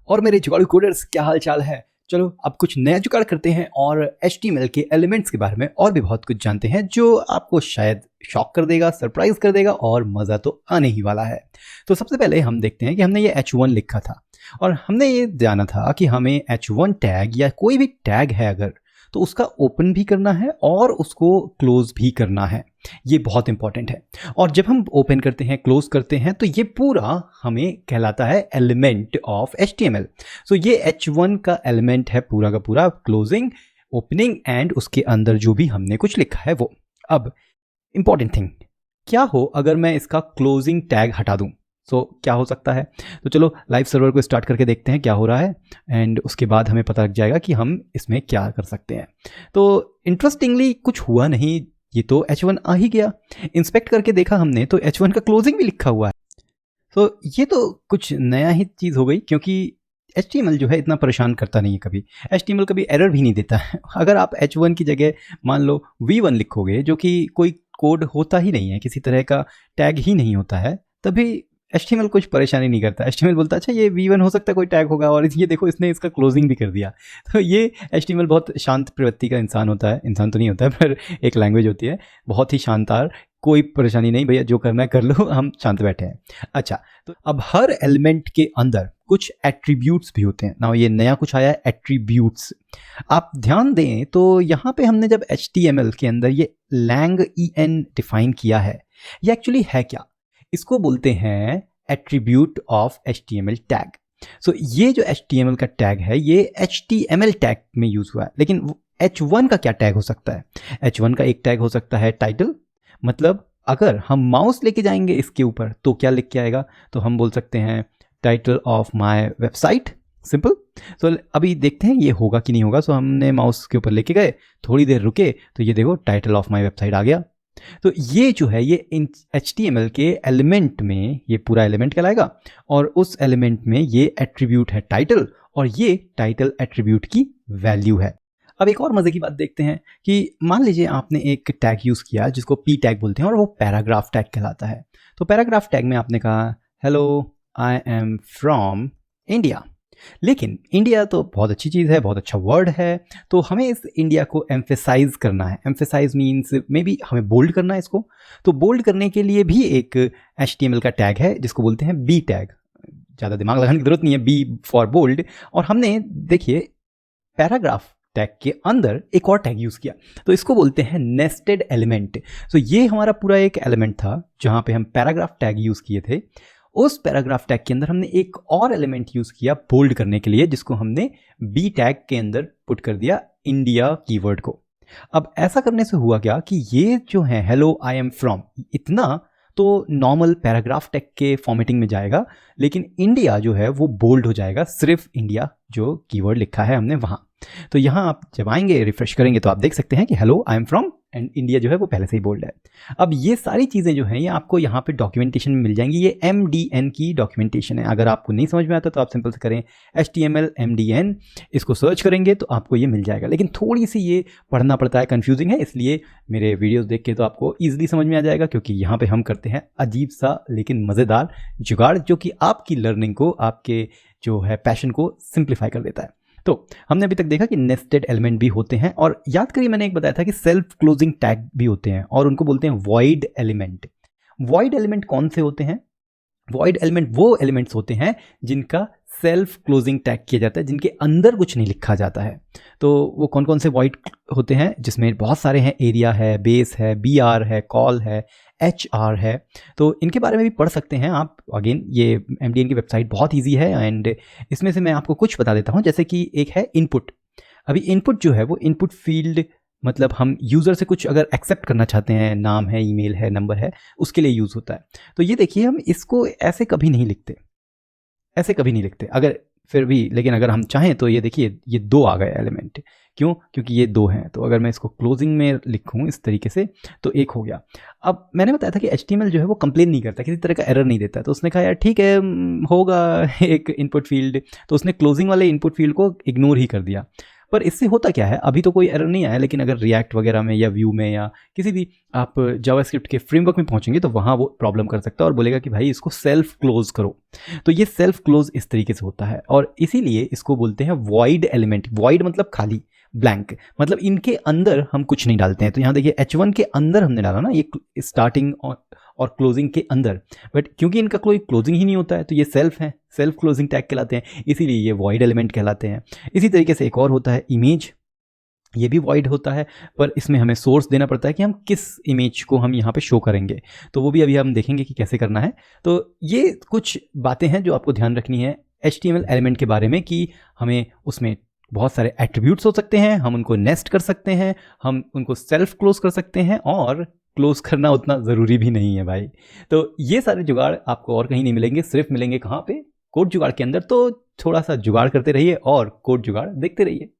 और मेरे जुगाड़ू कोडर्स, क्या हाल चाल है। चलो अब कुछ नया जुगाड़ करते हैं और HTML के एलिमेंट्स के बारे में और भी बहुत कुछ जानते हैं जो आपको शायद शॉक कर देगा, सरप्राइज कर देगा और मज़ा तो आने ही वाला है। तो सबसे पहले हम देखते हैं कि हमने ये H1 लिखा था और हमने ये जाना था कि हमें H1 टैग या कोई भी टैग है अगर, तो उसका ओपन भी करना है और उसको क्लोज भी करना है। ये बहुत इंपॉर्टेंट है। और जब हम ओपन करते हैं, क्लोज करते हैं, तो ये पूरा हमें कहलाता है एलिमेंट ऑफ HTML। सो ये H1 का एलिमेंट है पूरा का पूरा, क्लोजिंग, ओपनिंग एंड उसके अंदर जो भी हमने कुछ लिखा है वो। अब इंपॉर्टेंट थिंग, क्या हो अगर मैं इसका क्लोजिंग टैग हटा दूं? क्या हो सकता है? तो चलो लाइव सर्वर को स्टार्ट करके देखते हैं क्या हो रहा है एंड उसके बाद हमें पता लग जाएगा कि हम इसमें क्या कर सकते हैं। तो इंटरेस्टिंगली कुछ हुआ नहीं, ये तो H1 आ ही गया। इंस्पेक्ट करके देखा हमने तो H1 का क्लोजिंग भी लिखा हुआ है। तो ये तो कुछ नया ही चीज़ हो गई, क्योंकि HTML जो है इतना परेशान करता नहीं है कभी। HTML कभी एरर भी नहीं देता है। अगर आप H1 की जगह मान लो V1 लिखोगे, जो कि कोई कोड होता ही नहीं है, किसी तरह का टैग ही नहीं होता है, तभी HTML कुछ परेशानी नहीं करता। HTML बोलता है अच्छा ये V1 हो सकता है कोई टैग होगा, और ये देखो इसने इसका क्लोजिंग भी कर दिया। तो ये HTML बहुत शांत प्रवृत्ति का इंसान होता है, इंसान तो नहीं होता है पर एक लैंग्वेज होती है, बहुत ही शानदार। कोई परेशानी नहीं भैया, जो करना है कर लो, हम शांत बैठे हैं। अच्छा, तो अब हर एलिमेंट के अंदर कुछ एट्रीब्यूट्स भी होते हैं ना। ये नया कुछ आया है, एट्रीब्यूट्स। आप ध्यान दें तो यहाँ पे हमने जब HTML के अंदर ये lang en डिफाइन किया है, ये एक्चुअली है क्या? इसको बोलते हैं एट्रीब्यूट ऑफ HTML टैग। सो ये जो HTML का टैग है ये HTML टैग में यूज हुआ है, लेकिन H1 का क्या टैग हो सकता है? H1 का एक टैग हो सकता है टाइटल। मतलब अगर हम माउस लेके जाएंगे इसके ऊपर तो क्या लिख के आएगा? तो हम बोल सकते हैं title of my website, simple. So अभी देखते हैं ये होगा कि नहीं होगा। सो हमने माउस के ऊपर लेके गए, थोड़ी देर रुके तो ये देखो टाइटल ऑफ माय वेबसाइट आ गया। तो ये जो है ये HTML के एलिमेंट में ये पूरा एलिमेंट कहलाएगा, और उस एलिमेंट में ये एट्रीब्यूट है टाइटल, और ये टाइटल एट्रीब्यूट की वैल्यू है। अब एक और मजे की बात देखते हैं कि मान लीजिए आपने एक टैग यूज किया जिसको P टैग बोलते हैं और वो पैराग्राफ टैग कहलाता है। तो पैराग्राफ टैग में आपने कहा hello I am from India, लेकिन इंडिया तो बहुत अच्छी चीज़ है, बहुत अच्छा वर्ड है, तो हमें इस इंडिया को एम्फेसाइज करना है। एम्फेसाइज मीन्स मे बी हमें बोल्ड करना है इसको। तो बोल्ड करने के लिए भी एक HTML का टैग है जिसको बोलते हैं B टैग। ज़्यादा दिमाग लगाने की जरूरत नहीं है, B फॉर बोल्ड। और हमने देखिए पैराग्राफ टैग के अंदर एक और टैग यूज़ किया, तो इसको बोलते हैं नेस्टेड एलिमेंट। तो ये हमारा पूरा एक एलिमेंट था जहाँ पे हम पैराग्राफ टैग यूज़ किए थे। उस पैराग्राफ टैग के अंदर हमने एक और एलिमेंट यूज़ किया बोल्ड करने के लिए, जिसको हमने B टैग के अंदर पुट कर दिया इंडिया कीवर्ड को। अब ऐसा करने से हुआ क्या कि ये जो है हेलो आई एम फ्रॉम, इतना तो नॉर्मल पैराग्राफ टैग के फॉर्मेटिंग में जाएगा, लेकिन इंडिया जो है वो बोल्ड हो जाएगा, सिर्फ इंडिया जो कीवर्ड लिखा है हमने वहाँ। तो यहाँ आप जब आएंगे, रिफ्रेश करेंगे, तो आप देख सकते हैं कि hello I am from and India जो है वो पहले से ही बोल्ड है। अब ये सारी चीज़ें जो हैं ये आपको यहाँ पे डॉक्यूमेंटेशन में मिल जाएंगी। ये MDN की डॉक्यूमेंटेशन है। अगर आपको नहीं समझ में आता तो आप सिंपल से करें HTML MDN, इसको सर्च करेंगे तो आपको ये मिल जाएगा। लेकिन थोड़ी सी ये पढ़ना पड़ता है, कन्फ्यूजिंग है, इसलिए मेरे वीडियोज़ देख के तो आपको ईजिली समझ में आ जाएगा, क्योंकि यहाँ पर हम करते हैं अजीब सा लेकिन मज़ेदार जुगाड़, जो कि आपकी लर्निंग को, आपके जो है पैशन को सिंप्लीफाई कर देता है। तो हमने अभी तक देखा कि नेस्टेड एलिमेंट भी होते हैं, और याद करिए मैंने एक बताया था कि सेल्फ क्लोजिंग टैग भी होते हैं, और उनको बोलते हैं वॉइड एलिमेंट। वॉइड एलिमेंट कौन से होते हैं? वॉइड एलिमेंट वो एलिमेंट्स होते हैं जिनका सेल्फ क्लोजिंग टैग किया जाता है, जिनके अंदर कुछ नहीं लिखा जाता है। तो वो कौन कौन से वॉइड होते हैं? जिसमें बहुत सारे हैं, एरिया है, बेस है, BR है, कॉल है, HR है। तो इनके बारे में भी पढ़ सकते हैं आप। अगेन ये MDN की वेबसाइट बहुत ईजी है, एंड इसमें से मैं आपको कुछ बता देता हूँ। जैसे कि एक है इनपुट। अभी इनपुट जो है वो इनपुट फील्ड, मतलब हम यूज़र से कुछ अगर एक्सेप्ट करना चाहते हैं, नाम है, ईमेल है, नंबर है, उसके लिए यूज़ होता है। तो ये देखिए हम इसको ऐसे कभी नहीं लिखते, ऐसे कभी नहीं लिखते अगर फिर भी, लेकिन अगर हम चाहें तो ये देखिए ये 2 आ गए एलिमेंट। क्यों? क्योंकि ये 2 हैं। तो अगर मैं इसको क्लोजिंग में लिखूँ इस तरीके से तो 1 हो गया। अब मैंने बताया था कि HTML जो है वो कंप्लेन नहीं करता, किसी तरह का एरर नहीं देता। तो उसने कहा यार ठीक है होगा एक इनपुट फील्ड, तो उसने क्लोजिंग वाले इनपुट फील्ड को इग्नोर ही कर दिया। पर इससे होता क्या है, अभी तो कोई एरर नहीं आया, लेकिन अगर रिएक्ट वगैरह में या व्यू में या किसी भी आप जावास्क्रिप्ट के फ्रेमवर्क में पहुंचेंगे तो वहाँ वो प्रॉब्लम कर सकता है और बोलेगा कि भाई इसको सेल्फ क्लोज करो। तो ये सेल्फ क्लोज इस तरीके से होता है और इसीलिए इसको बोलते हैं वॉइड एलिमेंट। वॉइड मतलब खाली, ब्लैंक, मतलब इनके अंदर हम कुछ नहीं डालते हैं। तो यहाँ देखिए H1 के अंदर हमने डाला ना, ये स्टार्टिंग और क्लोजिंग के अंदर, बट क्योंकि इनका कोई क्लोजिंग ही नहीं होता है तो ये सेल्फ है, सेल्फ क्लोजिंग टैग कहलाते हैं, इसीलिए ये वॉइड एलिमेंट कहलाते हैं। इसी तरीके से एक और होता है इमेज, ये भी वॉइड होता है, पर इसमें हमें सोर्स देना पड़ता है कि हम किस इमेज को हम यहाँ पे शो करेंगे, तो वो भी अभी हम देखेंगे कि कैसे करना है। तो ये कुछ बातें हैं जो आपको ध्यान रखनी है HTML एलिमेंट के बारे में, कि हमें उसमें बहुत सारे एट्रीब्यूट्स हो सकते हैं, हम उनको नेस्ट कर सकते हैं, हम उनको सेल्फ क्लोज कर सकते हैं, और क्लोज करना उतना ज़रूरी भी नहीं है भाई। तो ये सारे जुगाड़ आपको और कहीं नहीं मिलेंगे, सिर्फ मिलेंगे कहाँ पे, कोड जुगाड़ के अंदर। तो थोड़ा सा जुगाड़ करते रहिए और कोड जुगाड़ देखते रहिए।